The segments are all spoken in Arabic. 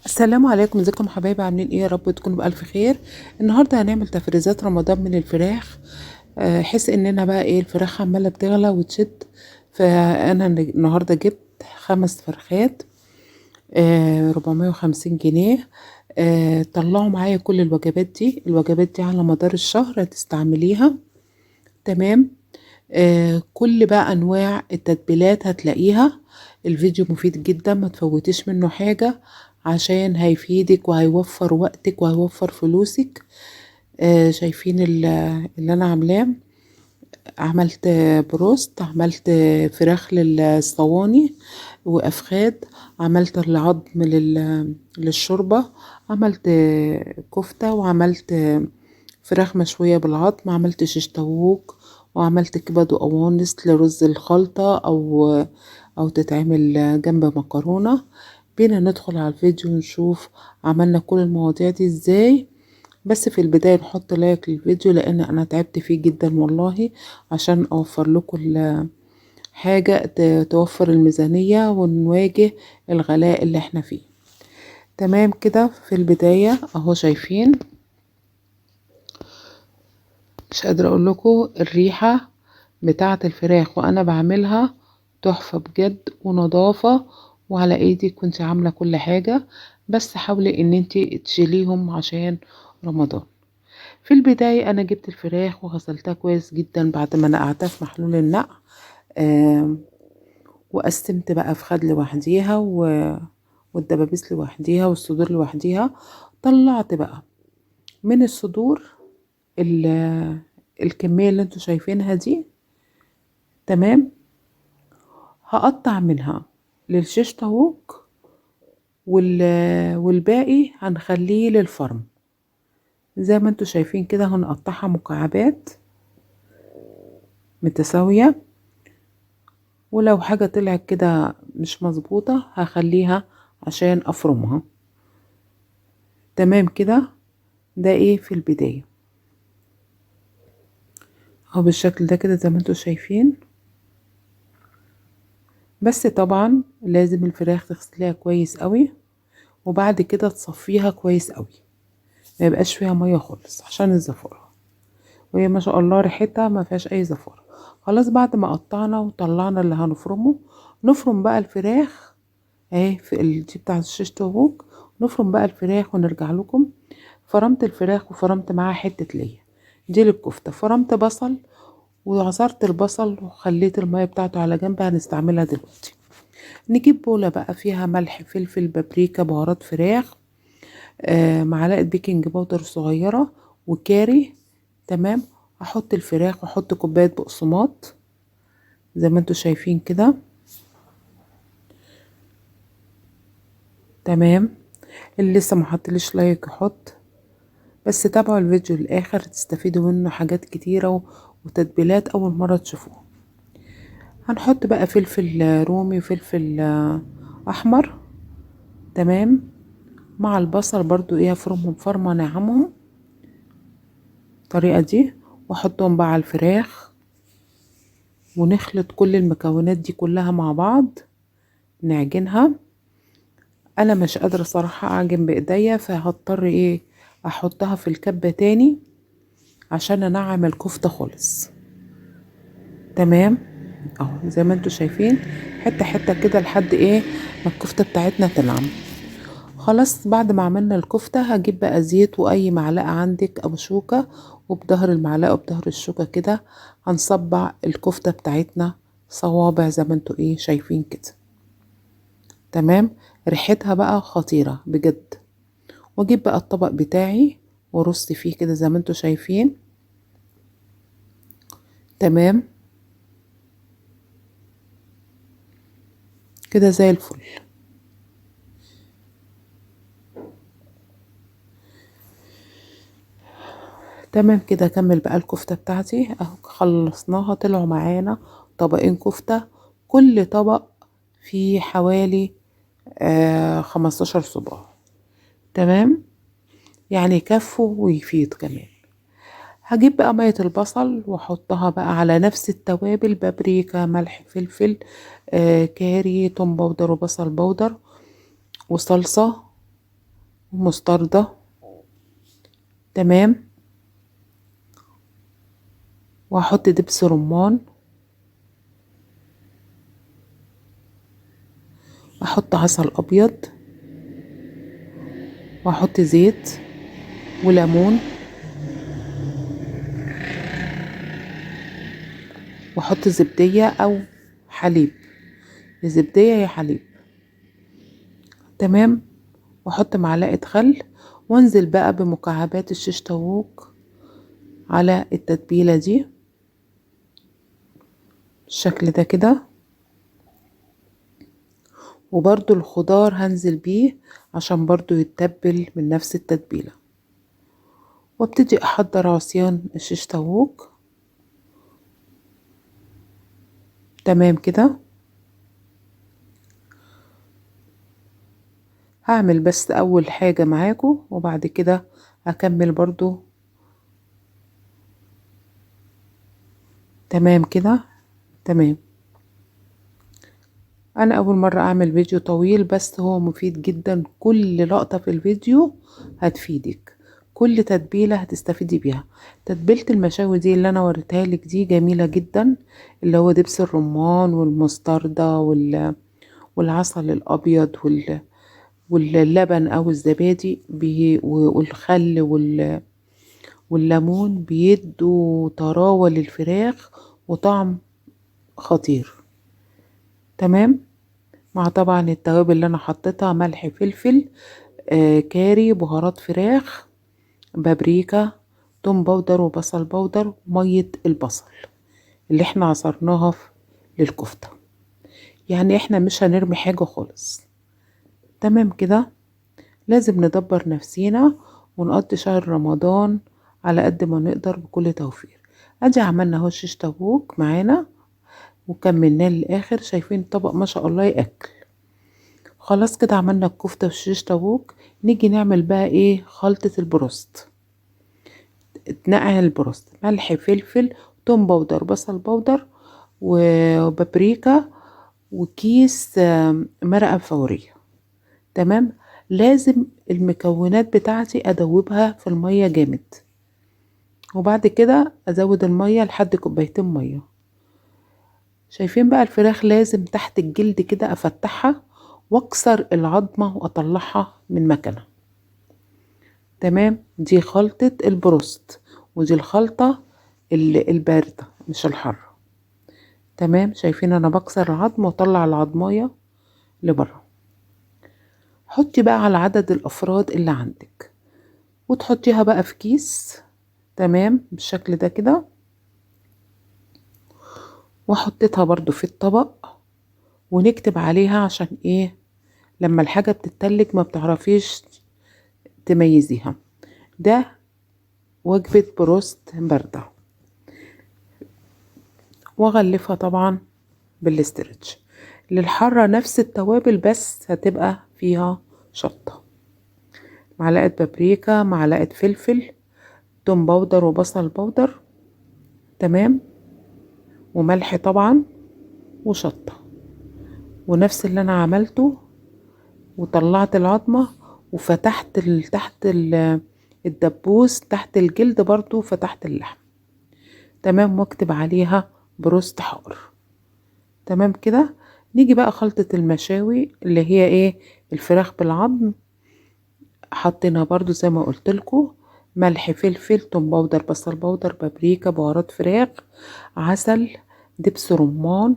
السلام عليكم، ازيكم حبايبي؟ عاملين ايه؟ يا رب تكونوا بألف خير. النهارده هنعمل تفريزات رمضان من الفراخ. حس اننا بقى ايه، الفراخ عماله بتغلى وتشد. فانا النهارده جبت 5 فرخات، 450 جنيه. طلعوا معايا كل الوجبات دي على مدار الشهر هتستعمليها. تمام. كل بقى انواع التتبيلات هتلاقيها. الفيديو مفيد جدا، ما تفوتيش منه حاجة، عشان هيفيدك وهيوفر وقتك وهيوفر فلوسك. شايفين اللي انا عاملاه. عملت بروست، عملت فراخ للصواني وافخاد، عملت العظم للشوربة، عملت كفتة، وعملت فراخ مشوية بالعظم، عملت شيش طاووق، وعملت كبد وقوانص لرز الخلطة او تتعمل جنب مكرونة. بينا ندخل على الفيديو ونشوف عملنا كل المواضيع دي ازاي. بس في البداية نحط لايك للفيديو، لان انا تعبت فيه جدا والله، عشان اوفر لكم حاجة توفر الميزانية ونواجه الغلاء اللي احنا فيه. تمام كده. في البداية اهو شايفين، مش قادرة اقول لكم الريحة بتاعة الفراخ وانا بعملها تحفة بجد ونظافة، وعلى ايدي كنت عاملة كل حاجة. بس حاولي ان انتي تشيليهم عشان رمضان. في البداية انا جبت الفراخ وغسلتها كويس جدا بعد ما نقعتها في محلول النقع. آه وقسمت بقى فخاد لوحديها والدبابيس لوحديها والصدور لوحديها. طلعت بقى من الصدور الكمية اللي انتوا شايفينها دي. تمام. هقطع منها للشيش طاووق، والباقي هنخليه للفرم. زي ما انتوا شايفين كده هنقطعها مكعبات متساوية، ولو حاجة طلعت كده مش مظبوطة هخليها عشان افرمها. تمام كده. ده ايه في البداية اهو بالشكل ده كده زي ما انتوا شايفين. بس طبعا لازم الفراخ تغسليها كويس قوي، وبعد كده تصفيها كويس قوي، ما يبقاش فيها مية خالص عشان الزفارة. وهي ما شاء الله ريحتها ما فيهاش اي زفارة. خلاص بعد ما قطعنا وطلعنا اللي هنفرمه، نفرم بقى الفراخ اهي في دي بتاعة الشيش طاووق. نفرم بقى الفراخ ونرجع لكم. فرمت الفراخ وفرمت معاها حتة ليا دي للكفتة. فرمت بصل وعصرت البصل وخليت المية بتاعته على جنب، هنستعملها دلوقتي. نجيب بولة بقى فيها ملح، فلفل، بابريكا، بهارات فراخ، معلقة بيكنج باودر صغيرة، وكاري. تمام. احط الفراخ واحط كوباية بقسماط زي ما انتوا شايفين كده. تمام. اللي لسه ما حطليش لايك يحط. بس تابعوا الفيديو للاخر تستفيدوا منه حاجات كتيرة وتتبيلات اول مرة تشوفوها. هنحط بقى فلفل رومي وفلفل احمر. تمام. مع البصل برضو ايه، افرمهم فرمة ناعمهم الطريقة دي، واحطهم بقى على الفراخ، ونخلط كل المكونات دي كلها مع بعض، نعجنها. انا مش قادرة صراحة اعجن بايديا، فهضطر ايه، احطها في الكبة تاني عشان انعم الكفتة خالص. تمام. اهو زي ما انتوا شايفين، حتة حتة كده لحد ايه ما الكفتة بتاعتنا تنعم. خلاص بعد ما عملنا الكفتة هجيب بقى زيت واي معلقة عندك او شوكة، وبظهر المعلقة وبظهر الشوكة كده هنصبع الكفتة بتاعتنا صوابع زي ما انتوا ايه شايفين كده. تمام. ريحتها بقى خطيرة بجد. واجيب بقى الطبق بتاعي وارص فيه كده زي ما انتوا شايفين. تمام. كده زي الفل. تمام كده. اكمل بقى الكفتة بتاعتي اهو، خلصناها طلعوا معانا طبقين كفتة. كل طبق فيه حوالي 15 صباع. تمام. يعني يكفوا ويفيد كمان. هجيب بقى مية البصل واحطها بقى على نفس التوابل، بابريكا، ملح، فلفل، كاري، توم باودر وبصل باودر وصلصة ومستردة. تمام. وهحط دبس رمان، احط عسل ابيض، واحط زيت وليمون، واحط زبدية او حليب، يا زبدية يا حليب. تمام. واحط معلقة خل، وانزل بقى بمكعبات الشيش طاووق على التتبيلة دي بالشكل ده كده. وبرضو الخضار هنزل بيه عشان برضو يتبل من نفس التتبيلة. وابتدي احضر عصيان الشيش طاووق. تمام كده. هعمل بس اول حاجة معاكم وبعد كده هكمل برضو. تمام كده. تمام. انا اول مرة اعمل فيديو طويل بس هو مفيد جدا، كل لقطة في الفيديو هتفيدك، كل تتبيلة هتستفيدي بيها. تتبيلة المشاوي دي اللي انا وريتها لك دي جميلة جدا، اللي هو دبس الرمان والمستردة والعسل الابيض واللبن او الزبادي والخل والليمون بيدوا طراوة للفراخ وطعم خطير. تمام. مع طبعا التوابل اللي انا حطيتها، ملح، فلفل، كاري، بهارات فراخ، بابريكا، توم باودر وبصل باودر، ومية البصل اللي احنا عصرناها للكفتة. يعني احنا مش هنرمي حاجة خالص. تمام كده. لازم ندبر نفسينا ونقضي شهر رمضان على قد ما نقدر بكل توفير. ادي عملنا اهو شيش طاووق معانا وكملناه للاخر. شايفين الطبق ما شاء الله ياكل. خلاص كده عملنا الكفتة والشيش طاووق. نيجي نعمل بقى ايه؟ خلطة البروست. نقع البروست، ملح، فلفل، توم باودر، بصل باودر، وبابريكا، وكيس مرقة فورية. تمام. لازم المكونات بتاعتي ادوبها في المية جامد، وبعد كده ازود المية لحد كوبايتين مية. شايفين بقى الفراخ لازم تحت الجلد كده افتحها واكسر العظمة واطلعها من مكانها. تمام. دي خلطة البروست، ودي الخلطة الباردة مش الحارة. تمام. شايفين انا بكسر العظم واطلع العظمية لبره. حطي بقى على عدد الافراد اللي عندك وتحطيها بقى في كيس. تمام بالشكل ده كده. وحطيتها برضو في الطبق، ونكتب عليها عشان ايه؟ لما الحاجة بتتلج ما بتعرفيش تميزيها. ده وجبة بروست باردة. واغلفها طبعا بالاسترتش. للحرة نفس التوابل بس هتبقى فيها شطة، معلقة بابريكا، معلقة فلفل، توم باودر وبصل باودر. تمام. وملح طبعا وشطة، ونفس اللي انا عملته. وطلعت العظمة وفتحت تحت الدبوس تحت الجلد برضو، فتحت اللحم. تمام. واكتب عليها بروست حار. تمام كده. نيجي بقى خلطة المشاوي اللي هي ايه؟ الفراخ بالعظم. حطينا برضو زي ما قلت لكم ملح، فلفل، توم باودر، بصل باودر، بابريكا، بهارات فراخ، عسل، دبس رمان،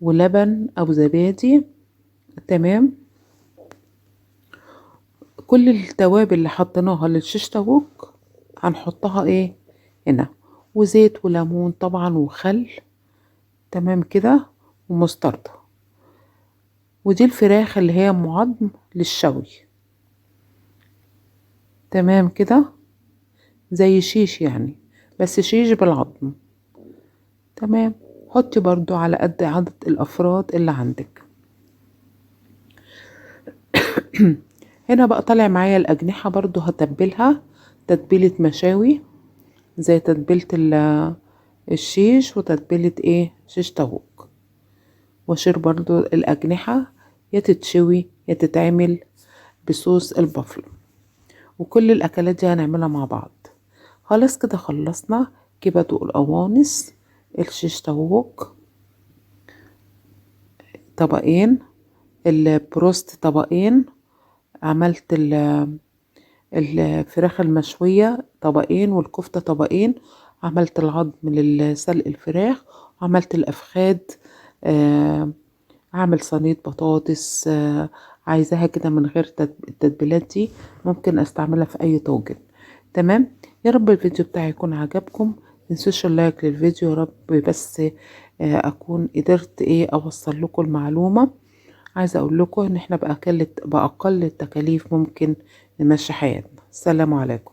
ولبن او زبادي. تمام. كل التوابل اللي حطيناها للشيش طاووق هنحطها ايه هنا، وزيت وليمون طبعا وخل. تمام كده. ومستردة. ودي الفراخ اللي هي ام عظم للشوي. تمام كده. زي شيش يعني، بس شيش بالعظم. تمام. حطي برضو على قد عدد الافراد اللي عندك. هنا بقى طالع معايا الاجنحة برضو هتبلها تتبيلة مشاوي زي تتبيلة الشيش وتتبيلة ايه شيش طاووق. واشير برضو الاجنحة يا تتشوي يا تتعمل بصوص البافلو. وكل الاكلات دي هنعملها مع بعض. خلاص كده خلصنا. كبد والقوانص، الشيش طاووق طبقين، البروست طبقين، عملت الفراخ المشوية طبقين والكفتة طبقين، عملت العظم لسلق الفراخ، وعملت الأفخاد. هعمل صينية بطاطس عايزاها كده من غير التتبيلات دي، ممكن استعملها في اي طاجن. تمام. يا رب الفيديو بتاعي يكون عجبكم، متنسوش اللايك للفيديو. يا رب بس اكون قدرت اوصل لكم المعلومة. عايزة اقول لكم ان احنا بأقل التكاليف ممكن نمشي حياتنا. السلام عليكم.